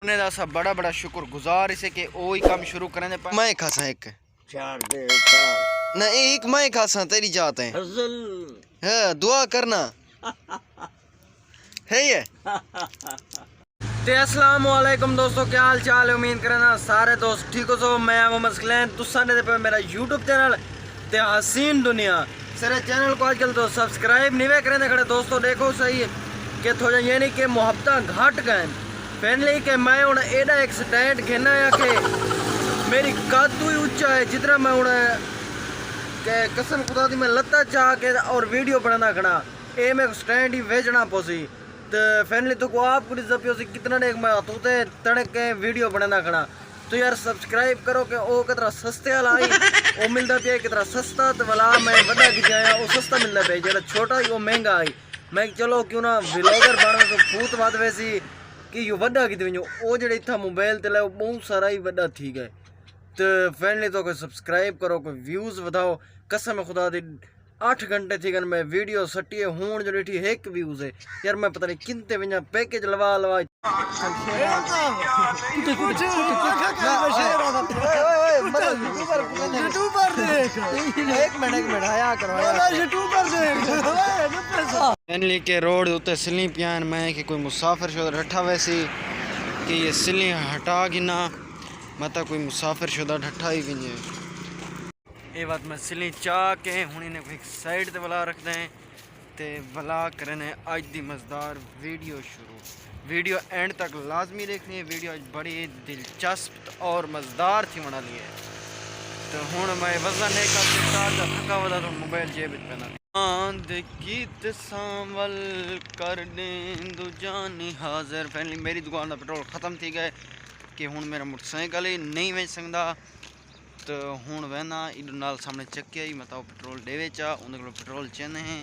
उन्हें दा सब बड़ा बड़ा शुक्रगुजार इसे कि ओ ही काम शुरू करें दे मैं खासा एक चार दे चार ना एक मैं खासा तेरी जात है हां दुआ करना है ये ते अस्सलाम वालेकुम दोस्तों, क्या हाल चाल है। उम्मीद करना सारे दोस्त ठीक हो। सो मैं मोहम्मद सलैन तुसा ने पे मेरा यूट्यूब चैनल ते हसीन दुनिया सारे चैनल को आजकल तो सब्सक्राइब नहीं वे करें खड़े दोस्तों। देखो सही कि थोड़ा ये नहीं कि मुहब्बत घट गए फाइनली कि मैं हूँ एडा एक स्टैंड घेना है कि मेरी कद ही ऊंचा है जितना मैं हूँ के कसम खुदा दी मैं लत्ता चाह के और वीडियो बनाना खड़ा ए मैं स्टैंड ही भेजना पोसी तो फाइनली तो को आप पूरी जपियो से कितना एक मैं तोते तड़क के वीडियो बनाना खड़ा तो यार सब्सक्राइब करो कि ओ कितना सस्ते वाला आई वो मिलता पे कितना सस्ता तो वाला मैं बड़ा की जाया वो सस्ता मिलता पे जेड़ा छोटा ही वो महंगा आई मैं चलो क्यों ना व्लॉगर बन तो फूत बात वैसी कि यो वड्डा की वञो ओ जेड़े इथा मोबाइल ते लाओ बहुत सारा ही वड्डा थी गए तो फाइनली तो कोई सब्सक्राइब करो कोई व्यूज वधाओ कसम खुदा दी 8 घंटे थी गन मैं वीडियो सटिए हूं जो ॾिठी एक व्यूज है यार मैं पता नहीं किनते वञा पैकेज लवा एक मिनट आया करो फाइनली के रोड उते सिली पियान मैं कि कोई मुसाफिर शुदा ढठा वैसी कि ये सिली हटा गिना मत कोई मुसाफिर शुदा ढठा ही विञे ये बात मैं सिली चाह के हूँ इन्हें एक साइड ते वाला रख दें ते वाला करने आज दी मज़ेदार वीडियो शुरू। वीडियो एंड तक लाजमी देखनी है। वीडियो आज बड़ी दिलचस्प और मज़ेदार थी बना ली है। तो हूँ मैं वजन एक थका वदा तो मोबाइल जेब पहना आंद गीत सांवल कर दें दो जानी हाजिर। फैनली मेरी दुकान का पेट्रोल ख़त्म थी गए कि हूँ मेरा मोटरसाइकिल ही नहीं बेच सकता तो हूँ वहना इड नाल सामने चक्किया ही मतलब पेट्रोल देवे चा उन को पेट्रोल चेने हैं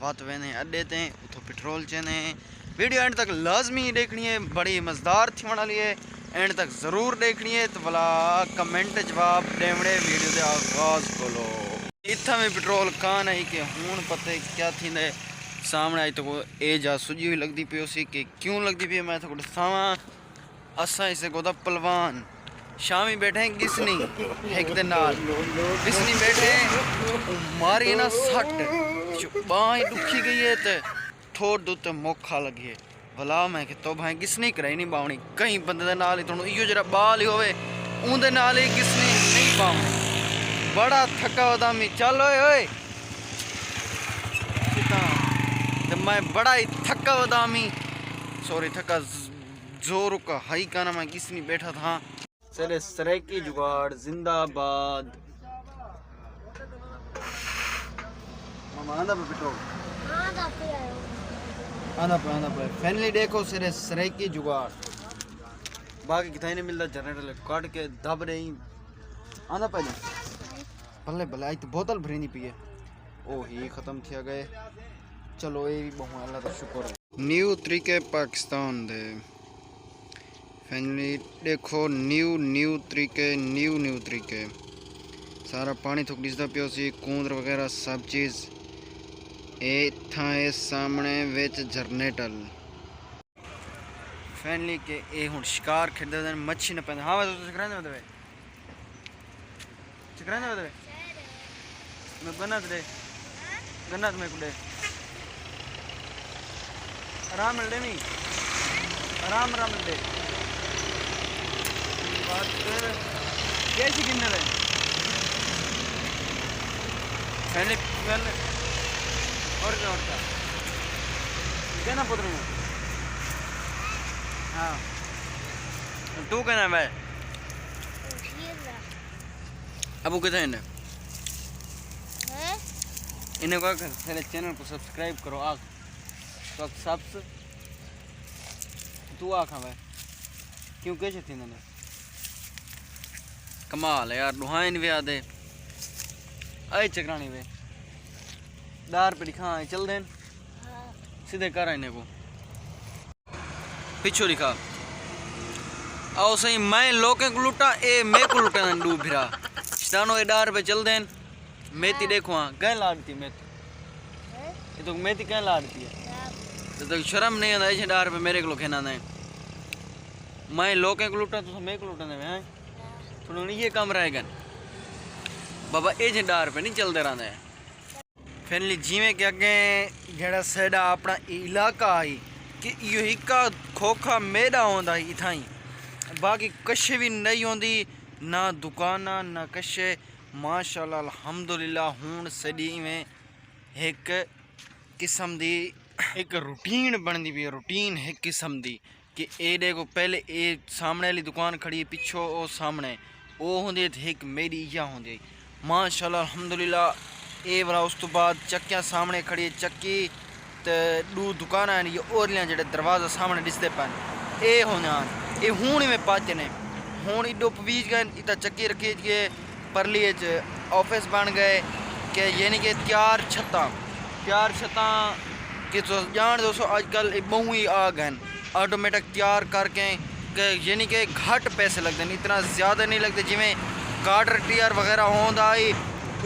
वत वहने अड्डे ते उतो पेट्रोल चेने हैं। वीडियो एंड तक लाजमी देखनी है, बड़ी मज़ेदार थी बना ली है। एंड तक ज़रूर देखनी है तो भला कमेंट जवाब देवड़े वीडियो के आगाज़ खोलो। इतना में पेट्रोल कान आई कि हूँ पते क्या थी सामने आई तो ए जा सुजी हुई लगती पी उसी कि क्यों लगती पी मैं तो दसावा असा इसे गोदा पलवान शामी बैठे गिसनी एक दिन नाल गिसनी बैठे मारी ना सट बाई दुखी गई है ते थोड़ दुते मोखा लगी है भला मैं कि तो भाई गिसनी कराई नहीं बावनी कहीं बंदे दे नाल ही तुहानू इयो जरा बाल ही होवे उंदे नाल ही गिसनी नहीं बावनी बड़ा थका उदामी चल ओए ओए ते मैं बड़ा ही थका उदामी सॉरी थका जोर का हाई का ना मैं गिसनी बैठा था सरे सरेकी जुगाड़ जिंदाबाद। मामा आंदा पे पेट्रोल आंदा पे फाइनली देखो सरे सरेकी जुगाड़ बाकी कितना नहीं मिलता जनरेटर काट के दब रही आंदा पे भले भले आई तो बोतल भरी नहीं पिए ओ ही खत्म किया गए। चलो ये बहुत अल्लाह का शुक्र। न्यू तरीके पाकिस्तान दे फाइनली देखो न्यू तरीके सारा पानी थोक दिसदा पियो सी कूंदर वगैरह सब चीज़ इत्थां ए सामने विच जनरेटर फाइनली के ए हुण शिकार खेडदे मच्छी न पैंदा। हाँ तो चकरांदे मतलब मैं गन्नत में कुडे आराम मिल दे नहीं आराम मिल दे कैसी किन्नर है पहले और क्या कहना पुत्र में हाँ तू कहना भाई अब कितना इन्हें इन्हें क्या मेरे चैनल को सब्सक्राइब करो आ तो सब्स तू आखा भाई क्यों कैसे थी इन्होंने कमाल है यार दुहाइन भी आदे आई चकरानी वे दार पे दिखा चल देन सीधे कर आने को पिछो दिखा आओ सही मैं लोके को लुटा ए मैं को लुटा डूब फिरा स्टानो ए दार पे चल देन मेथी देखो हाँ कह लाड़ती मेथी ये तो मेथी कह लाड़ती है तो शर्म नहीं आता इसे दार पे मेरे को खेना नहीं मैं लोकें को लुटा तो मैं को लुटा दे हैं थोड़ा ये कम रहेगा बाबा ये झंडार पे नहीं चलते रहते हैं फाइनली जिमें कि अगे जड़ा साडा अपना इलाका आई कि यो हिक्का खोखा मेड़ा होंदा इथा ही बाकी कशे भी नहीं होंदी ना दुकाना ना कशे माशाल्लाह अल्हम्दुलिल्लाह हुण सदी में एक किस्म दी एक रूटीन बनती पई रूटीन एक किस्म दी कि ए देखो पहले ए सामने वाली दुकान खड़ी है पिछो ओ सामने ओ होंदे ते एक मेरी या होंदे माशाल्लाह अल्हम्दुलिल्लाह ए वाला उस तो बाद चक्कियां सामने खड़ी है चक्की ते दो दुकान हैं ये ओरलियां जेडे दरवाजा सामने दिसते पन ए होना ए हुण में पाचे ने हुण इडो पवीज गए इता चक्की रखी के परली च ऑफिस बन गए कि यानी कि त्यार छत्ता कि तो जान दोस्तों आजकल बहु ही आ गए ऑटोमेटिक तैयार करके यानी कि घट पैसे लगते हैं इतना ज़्यादा नहीं लगते जिमें कार्टर टीयर वगैरह होंदा ही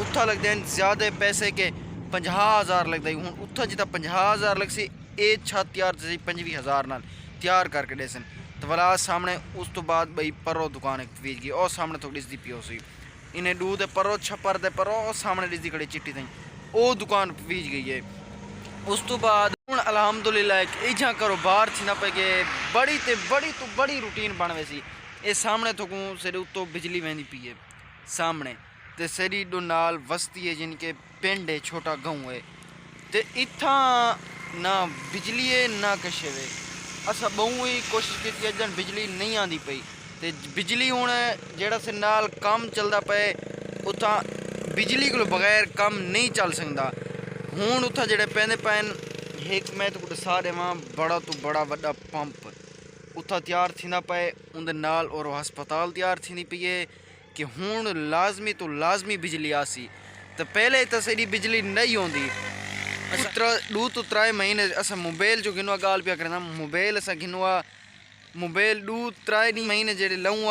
उत्था लगते हैं ज़्यादा पैसे के 50,000 लगता है हूँ उत्था जितना 50,000 लग सी ए छत तैयार से 25,000 नाल तैयार करके देसन तो वाला सामने उस तो बाद बई परो दुकान एक बीच गई और सामने थोड़ी दी पी सी इन्हें दूध परो छप्पर दे परो और सामने डिसदी खड़ी चिट्टी थी वो दुकान बीच गई है उस तो बाद हुण अल्हम्दुलिल्लाह एक इजा कारोबार थी ना पे के बड़ी रूटीन बन वैसी ये सामने तो को सिर उत्तो बिजली वहदी पी है सामने ते सरी दो नाल वस्ती है जिनके पिंड है छोटा गाँव है ते इत्था ना बिजली है ना कशे वे असा बहु ही कोशिश की अजन बिजली नहीं आती पई ते बिजली हुण जेड़ा से नाल काम चलदा पे उता बिजली को बगैर काम नहीं चल सकता हुण उथा जेड़े पैंदे पैन एक मैं तो दसा देवां बड़ा तो बड़ा वड्डा पंप उथा तैयार थींदा पे उंदे नाल और हस्पताल तैयार थींदी पई है कि हुण लाजमी तो लाजमी बिजली आसी तो पहले तो सही बिजली नहीं होंदी दो तो 3 महीने अस मोबाइल जो गिनवा गाल पिया करना मोबाइल अस गिनवा मोबाइल 2-3 महीने जेडे लऊँ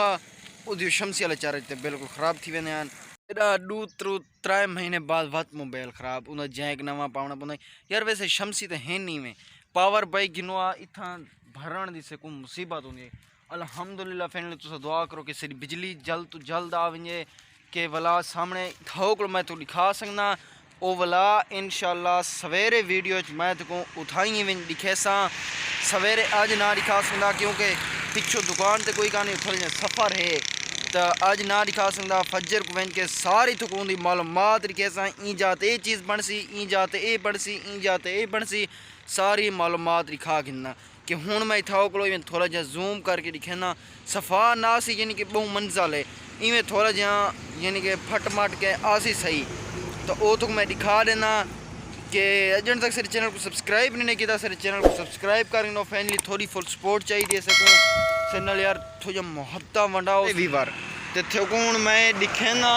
उदी शमसी वाले चार्ज ते बिल्कुल ख़राब थी वेंदे आन एडा 2-3 महीने बाद वत मोबाइल ख़राब उन जैक नवा पावना पवंदा यार वैसे शमसी तो है नहीं में पावर बाइक गिनवा इथा भरण दी से कोई मुसीबत होंदी अल्हम्दुलिल्लाह फाइनली तुस दुआ करो कि सारी बिजली जल्द तो जल्द आ वञे के वला सामने थोक मैं तो दिखा सकना ओ वला इंशाल्लाह सवेरे वीडियो मैं तो उठाई दिखे सा सवेरे अज ना दिखा सकता क्योंकि पिछो दुकान ते कोई कानी थोड़ी सफ़र है तो अज ना दिखा सकता फजर को वन के सारी थकून की मालूमात दिखे सा ई जाते ये चीज़ बनसी ई जाते ये बनसी ई जाते ये बनसी सारी मालूमात दिखा गिनना कि हुण मैं इथा को थोड़ा जहा जूम करके दिखेना सफ़ा ना सी यानी कि बहु मंजिल है इवें थोड़ा जहा यानी कि फट मट के आसी सही तो वो तो मैं दिखा देना कि अजन तक सारे चैनल को सब्सक्राइब नहीं किया सारे चैनल को सब्सक्राइब कर लो फैमिली थोड़ी फुल सपोर्ट चाहिए सकूँ चैनल यार थोड़ा मोहब्बत वंडाओ भी बार तो थकून मैं दिखे ना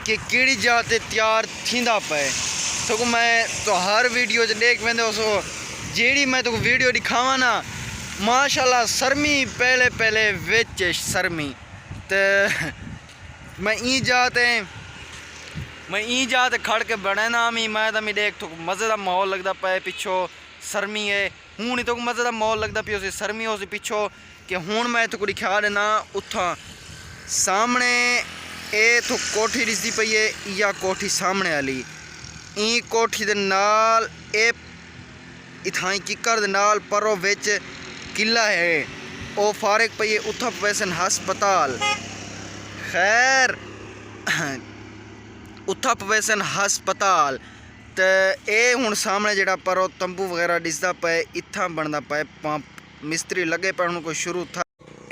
कि किड़ी जाते तैयार थींदा पे सगों मैं तो हर वीडियो देख वेंदे सो जेड़ी मैं तो वीडियो दिखावा ना माशाल्लाह शर्मी पहले विच शर्मी तो मैं ई जाते खड़ के बने ना मैं तो देख तो मज़े का माहौल लगता पे पिछो शर्मी है हूँ तो मज़े का माहौल लगता पी उसी शर्मी उसी पिछो कि हूँ मैं तो दिखा देना उथा सामने ए तो कोठी दिसदी पई है या कोठी सामने वाली ई कोठी दे नाल ए इथाई किकर दे नाल परो विच किला है ओ फारिग पई है उथा वैसन हस्पताल खैर उथा वैसन हस्पताल तो ये हुण सामने जड़ा परो तंबू वगैरह दिसदा पे इत्था बनदा पे पंप मिस्त्री लगे पे उनको शुरू था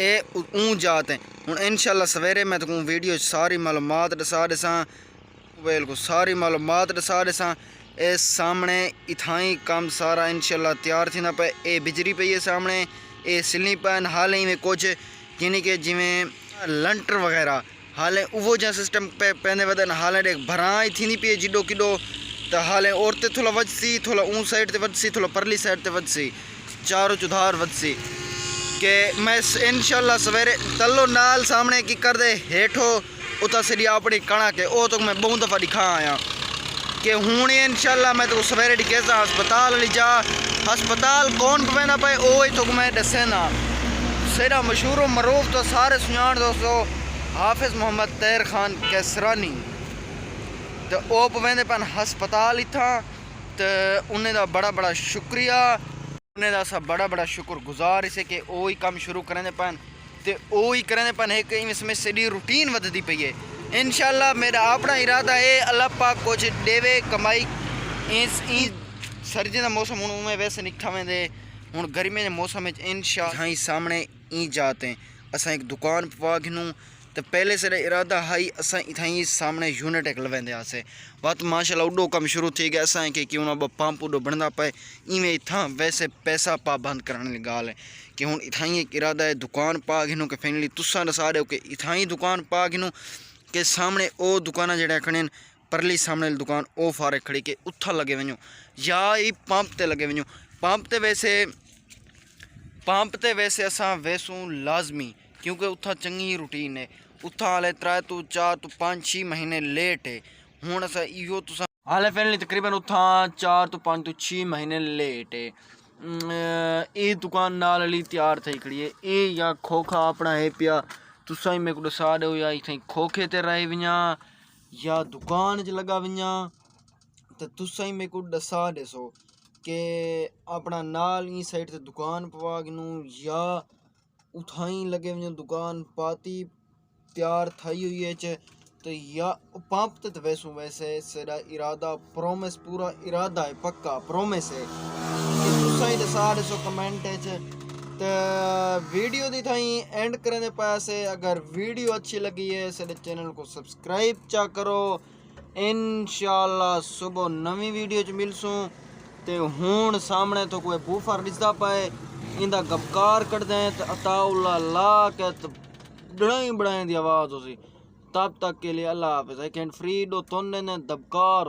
ये ऊँ जाते हुण इंशाल्लाह सवेरे मैं तुमको वीडियो सारी मालूमात दसा दसा मोबाइल को सारी मालूमात दसा दसा ए सामने इथाई काम सारा इंशाल्लाह तैयार थी पे ए बिजली पई है सामने ए सिलनी पैन हाल ही में कुछ यानी कि जिमें लंटर वगैरह हालें उहो जहाँ सिस्टम पे पैंदे वदन हालें एक भराई थी पी जिडो किडो तो हालें औरतें थोड़ा वजसी थोड़ा ऊँ साइड ते वजसी थोड़ा परली साइड ते वजसी चारों चुधार वजसी के मैं इंशाल्लाह सवेरे तलो नाल सामने की कर दे हेठो उता सड़ी अपनी कणक है वो तो मैं बहुत दफ़ा दिखा आया कि हूँ इंशाल्लाह मैं तो सवेरे दिखे हस्पताल वाली जा हस्पताल कौन पवेंदा पे ओ तो मैं दसे ना सेरा मशहूर व मरूफ तो सारे सुञाण दोस्तों हाफिज़ मोहम्मद तैर खान कैसरानी तो वो पवेंदे पन हस्पताल इत्थां तो उन्हें दा बड़ा बड़ा शुक्रिया उन्हें दा सा बड़ा बड़ा शुक्रगुजार इसे कि वो ही काम शुरू करेंदे पन ते वो ही करेंदे पन एक इसमें सड़ी रूटीन वधदी पई है। इंशाल्लाह मेरा अपना इरादा है अल्लाह पाक कुछ देवे कमाई इस सर्दी का मौसम हूँ उमें वैसे निकठा वेंदे हूँ गर्मी के मौसम में इंशाल्लाह ही सामने ई जाते असा एक दुकान पवा घिनूँ तो पहले से इरादा हाई असा इतना ही सामने यूनिट एक लवेंदे आसे बात माशाल्लाह उडो कम शुरू थी गया असा कि क्यों ना पंप उडो बनता पे इवें इतना वैसे पैसा पाबंद करने की गाल है कि हूँ इतना ही एक इरादा है दुकान पा घिनूँ कि फाइनली तुसा दसा रहे हो कि इतना ही दुकान पा घिनूँ कि सामने वो दुकाना जड़ा खड़े परली सामने दुकान ओ फारे खड़ी के उथा लगे वञो या ही पंप ते लगे वञो पंप ते वैसे असां वैसूं लाजमी क्योंकि उथा चंगी रूटीन है उथा हाले 3 तो 4 तो 5 6 महीने लेट है हूँ असां इहो तुसां हाले फाइनली तकरीबन उथा 4 तो 5 तो 6 महीने लेट है ये दुकान नाल अली तैयार थी खड़ी है ये या खोखा अपना है पिया तुसां ही मेरे को दसा दो या इथाई खोखे ते रही वञा या दुकान च लगा वञा तो तुसां ही मेरे को दसा देसो कि अपना नाल ई साइड से दुकान पवा गिनूँ या उठाई लगे वञो दुकान पाती तैयार थी हुई है तो या पंप तो वैसू वैसे सेरा इरादा प्रोमिस पूरा इरादा है पक्का प्रोमिस है कि तुसां ही दसा देसो कमेंट तो वीडियो दी थाई एंड करने पासे अगर वीडियो अच्छी लगी है साडे चैनल को सब्सक्राइब चा करो इंशाल्लाह सुबह नवी वीडियो च मिलसूँ ते हूँ सामने तो कोई बूफर दिसदा पाए इंदा गपकार कट दें तो अताउल्ला ला के डड़ाई बड़ाई दी आवाज़ उसी तब तक के लिए अल्लाह हाफिज़ आई कैन फ्री डो तोने ने दबकार